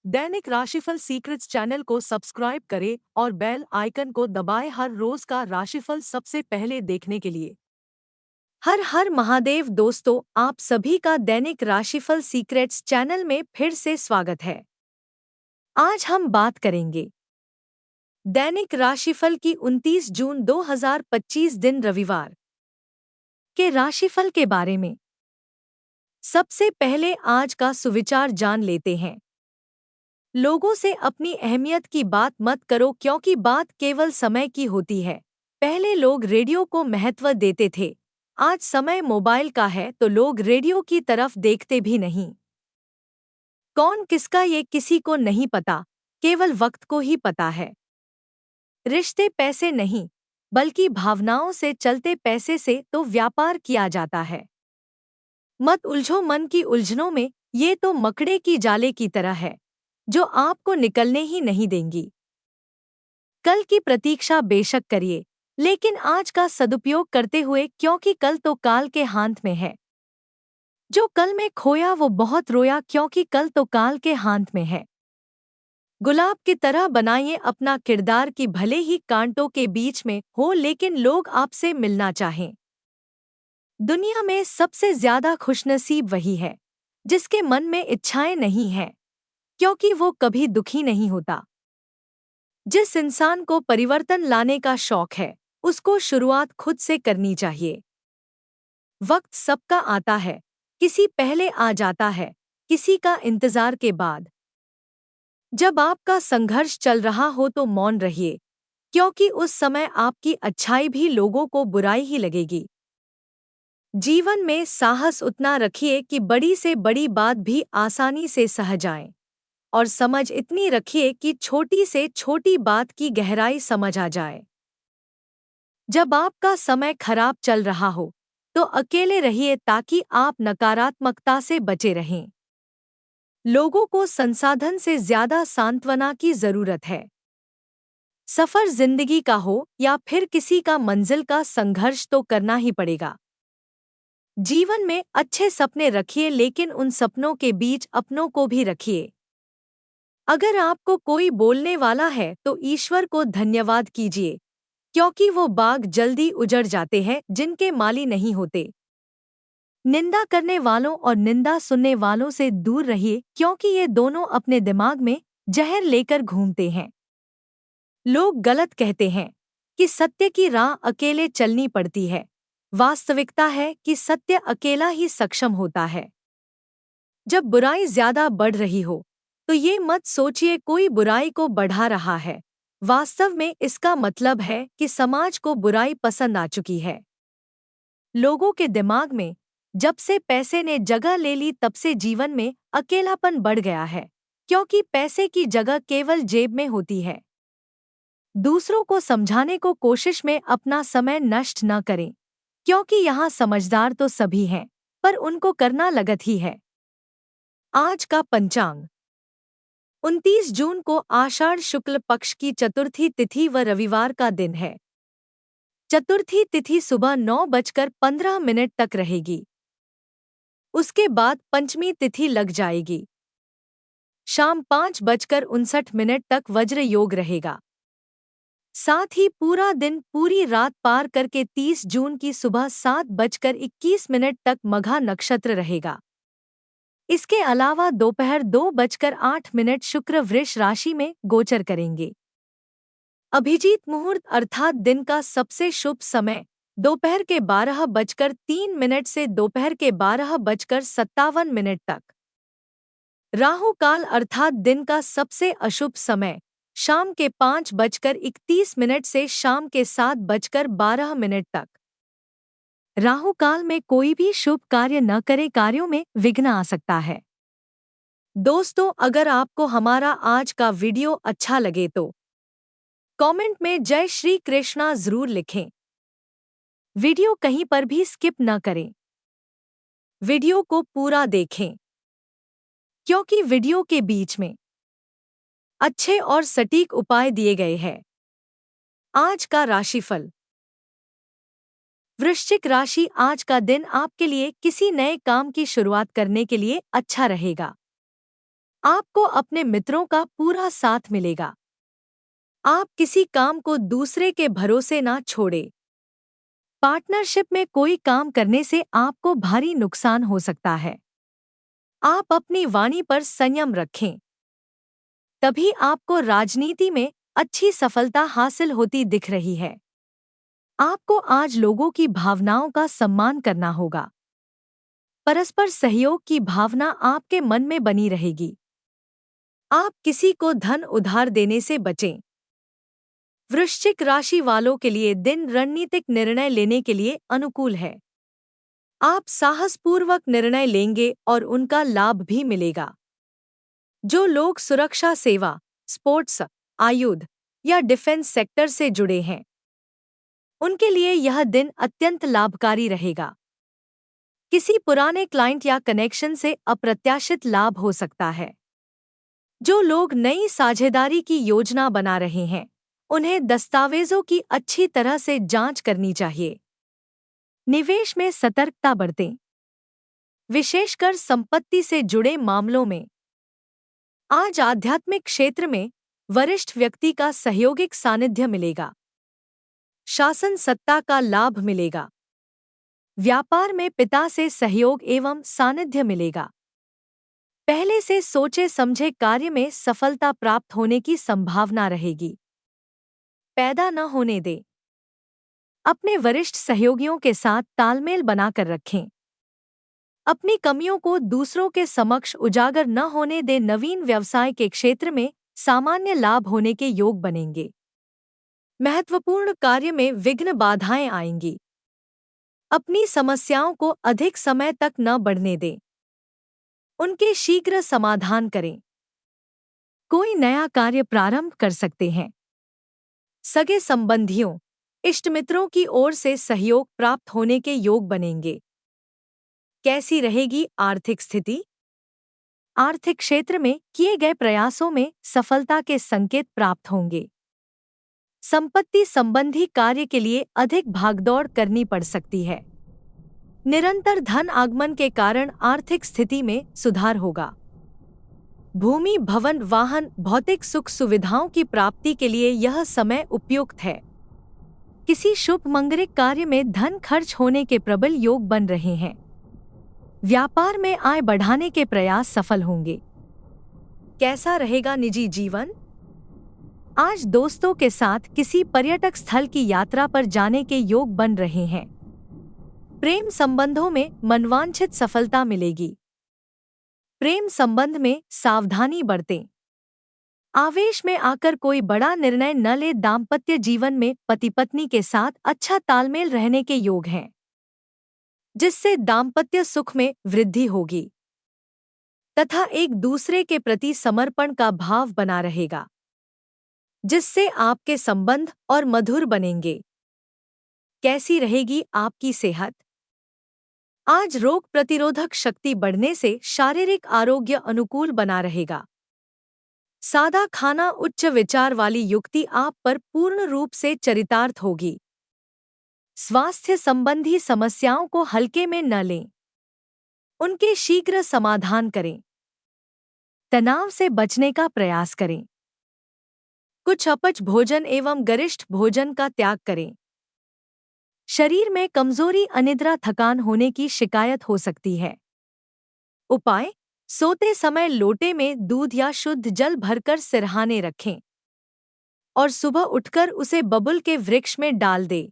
दैनिक राशिफल secrets channel को subscribe करें और बेल आइकन को दबाएं हर रोज का राशिफल सबसे पहले देखने के लिए। हर हर महादेव दोस्तों, आप सभी का दैनिक राशिफल सीक्रेट्स चैनल में फिर से स्वागत है। आज हम बात करेंगे दैनिक राशिफल की 29 जून 2025 दिन रविवार के राशिफल के बारे में। सबसे पहले आज का सुविचार जान लेते हैं। लोगों से अपनी अहमियत की बात मत करो, क्योंकि बात केवल समय की होती है। पहले लोग रेडियो को महत्व देते थे, आज समय मोबाइल का है तो लोग रेडियो की तरफ देखते भी नहीं। कौन किसका ये किसी को नहीं पता, केवल वक्त को ही पता है। रिश्ते पैसे नहीं बल्कि भावनाओं से चलते, पैसे से तो व्यापार किया जाता है। मत उलझो मन की उलझनों में, ये तो मकड़े की जाले की तरह है जो आपको निकलने ही नहीं देंगी। कल की प्रतीक्षा बेशक करिए, लेकिन आज का सदुपयोग करते हुए, क्योंकि कल तो काल के हाथ में है। जो कल में खोया वो बहुत रोया, क्योंकि कल तो काल के हाथ में है। गुलाब की तरह बनाइए अपना किरदार कि भले ही कांटों के बीच में हो, लेकिन लोग आपसे मिलना चाहें। दुनिया में सबसे ज्यादा खुशनसीब वही है जिसके मन में इच्छाएं नहीं हैं, क्योंकि वो कभी दुखी नहीं होता। जिस इंसान को परिवर्तन लाने का शौक है, उसको शुरुआत खुद से करनी चाहिए। वक्त सबका आता है, किसी पहले आ जाता है, किसी का इंतजार के बाद। जब आपका संघर्ष चल रहा हो तो मौन रहिए, क्योंकि उस समय आपकी अच्छाई भी लोगों को बुराई ही लगेगी। जीवन में साहस उतना रखिए कि बड़ी से बड़ी बात भी आसानी से सह जाए, और समझ इतनी रखिए कि छोटी से छोटी बात की गहराई समझ आ जाए। जब आपका समय खराब चल रहा हो तो अकेले रहिए, ताकि आप नकारात्मकता से बचे रहें। लोगों को संसाधन से ज्यादा सांत्वना की जरूरत है। सफर जिंदगी का हो या फिर किसी का, मंजिल का संघर्ष तो करना ही पड़ेगा। जीवन में अच्छे सपने रखिए, लेकिन उन सपनों के बीच अपनों को भी रखिए। अगर आपको कोई बोलने वाला है तो ईश्वर को धन्यवाद कीजिए, क्योंकि वो बाग जल्दी उजड़ जाते हैं जिनके माली नहीं होते। निंदा करने वालों और निंदा सुनने वालों से दूर रहिए, क्योंकि ये दोनों अपने दिमाग में जहर लेकर घूमते हैं। लोग गलत कहते हैं कि सत्य की राह अकेले चलनी पड़ती है। वास्तविकता है कि सत्य अकेला ही सक्षम होता है। जब बुराई ज्यादा बढ़ रही हो तो ये मत सोचिए कोई बुराई को बढ़ा रहा है। वास्तव में इसका मतलब है कि समाज को बुराई पसंद आ चुकी है। लोगों के दिमाग में जब से पैसे ने जगह ले ली, तब से जीवन में अकेलापन बढ़ गया है, क्योंकि पैसे की जगह केवल जेब में होती है। दूसरों को समझाने को कोशिश में अपना समय नष्ट न करें, क्योंकि यहाँ समझदार तो सभी हैं, पर उनको करना लगत ही है। आज का पंचांग 29 जून को आषाढ़ शुक्ल पक्ष की चतुर्थी तिथि व रविवार का दिन है। चतुर्थी तिथि सुबह 9:15 तक रहेगी। उसके बाद पंचमी तिथि लग जाएगी। शाम 5:59 तक वज्र योग रहेगा। साथ ही पूरा दिन पूरी रात पार करके 30 जून की सुबह 7:21 तक मघा नक्षत्र रहेगा। इसके अलावा दोपहर 2:08 शुक्र वृष राशि में गोचर करेंगे। अभिजीत मुहूर्त अर्थात दिन का सबसे शुभ समय दोपहर के 12:03 से दोपहर के 12:57 तक। राहु काल अर्थात दिन का सबसे अशुभ समय शाम के 5:31 से शाम के 7:12 तक। राहु काल में कोई भी शुभ कार्य न करे, कार्यों में विघ्न आ सकता है। दोस्तों, अगर आपको हमारा आज का वीडियो अच्छा लगे तो कमेंट में जय श्री कृष्णा जरूर लिखें। वीडियो कहीं पर भी स्किप न करें। वीडियो को पूरा देखें, क्योंकि वीडियो के बीच में अच्छे और सटीक उपाय दिए गए हैं। आज का राशिफल। वृश्चिक राशि, आज का दिन आपके लिए किसी नए काम की शुरुआत करने के लिए अच्छा रहेगा। आपको अपने मित्रों का पूरा साथ मिलेगा। आप किसी काम को दूसरे के भरोसे ना छोड़ें। पार्टनरशिप में कोई काम करने से आपको भारी नुकसान हो सकता है। आप अपनी वाणी पर संयम रखें, तभी आपको राजनीति में अच्छी सफलता हासिल होती दिख रही है। आपको आज लोगों की भावनाओं का सम्मान करना होगा। परस्पर सहयोग की भावना आपके मन में बनी रहेगी। आप किसी को धन उधार देने से बचें। वृश्चिक राशि वालों के लिए दिन रणनीतिक निर्णय लेने के लिए अनुकूल है। आप साहसपूर्वक निर्णय लेंगे और उनका लाभ भी मिलेगा। जो लोग सुरक्षा सेवा, स्पोर्ट्स, आयुध या डिफेंस सेक्टर से जुड़े हैं, उनके लिए यह दिन अत्यंत लाभकारी रहेगा। किसी पुराने क्लाइंट या कनेक्शन से अप्रत्याशित लाभ हो सकता है। जो लोग नई साझेदारी की योजना बना रहे हैं, उन्हें दस्तावेजों की अच्छी तरह से जांच करनी चाहिए। निवेश में सतर्कता बरतें, विशेषकर संपत्ति से जुड़े मामलों में। आज आध्यात्मिक क्षेत्र में वरिष्ठ व्यक्ति का सहयोगिक सानिध्य मिलेगा। शासन सत्ता का लाभ मिलेगा। व्यापार में पिता से सहयोग एवं सानिध्य मिलेगा। पहले से सोचे समझे कार्य में सफलता प्राप्त होने की संभावना रहेगी। पैदा न होने दें। अपने वरिष्ठ सहयोगियों के साथ तालमेल बनाकर रखें। अपनी कमियों को दूसरों के समक्ष उजागर न होने दें। नवीन व्यवसाय के क्षेत्र में सामान्य लाभ होने के योग बनेंगे। महत्वपूर्ण कार्य में विघ्न बाधाएं आएंगी। अपनी समस्याओं को अधिक समय तक न बढ़ने दें। उनके शीघ्र समाधान करें। कोई नया कार्य प्रारंभ कर सकते हैं। सगे संबंधियों, इष्टमित्रों की ओर से सहयोग प्राप्त होने के योग बनेंगे। कैसी रहेगी आर्थिक स्थिति? आर्थिक क्षेत्र में किए गए प्रयासों में सफलता के संकेत प्राप्त होंगे। संपत्ति संबंधी कार्य के लिए अधिक भागदौड़ करनी पड़ सकती है। निरंतर धन आगमन के कारण आर्थिक स्थिति में सुधार होगा। भूमि, भवन, वाहन, भौतिक सुख सुविधाओं की प्राप्ति के लिए यह समय उपयुक्त है। किसी शुभ मंगलिक कार्य में धन खर्च होने के प्रबल योग बन रहे हैं। व्यापार में आय बढ़ाने के प्रयास सफल होंगे। कैसा रहेगा निजी जीवन? आज दोस्तों के साथ किसी पर्यटक स्थल की यात्रा पर जाने के योग बन रहे हैं। प्रेम संबंधों में मनवांछित सफलता मिलेगी। प्रेम संबंध में सावधानी बरतें। आवेश में आकर कोई बड़ा निर्णय न ले। दाम्पत्य जीवन में पति पत्नी के साथ अच्छा तालमेल रहने के योग हैं, जिससे दाम्पत्य सुख में वृद्धि होगी तथा एक दूसरे के प्रति समर्पण का भाव बना रहेगा, जिससे आपके संबंध और मधुर बनेंगे। कैसी रहेगी आपकी सेहत? आज रोग प्रतिरोधक शक्ति बढ़ने से शारीरिक आरोग्य अनुकूल बना रहेगा। सादा खाना, उच्च विचार वाली युक्ति आप पर पूर्ण रूप से चरितार्थ होगी। स्वास्थ्य संबंधी समस्याओं को हल्के में न लें। उनके शीघ्र समाधान करें। तनाव से बचने का प्रयास करें। कुछ अपच भोजन एवं गरिष्ठ भोजन का त्याग करें। शरीर में कमजोरी, अनिद्रा, थकान होने की शिकायत हो सकती है। उपाय: सोते समय लोटे में दूध या शुद्ध जल भरकर सिरहाने रखें और सुबह उठकर उसे बबुल के वृक्ष में डाल दें।